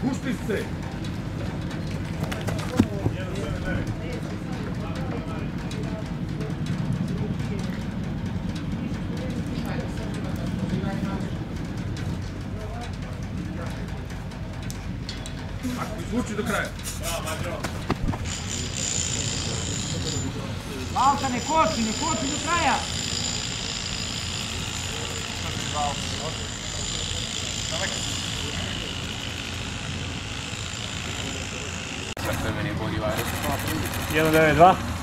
Pušti se! Ako izvuči do kraja. Valka, ne koči do kraja. Kako je meni bolji virus? 192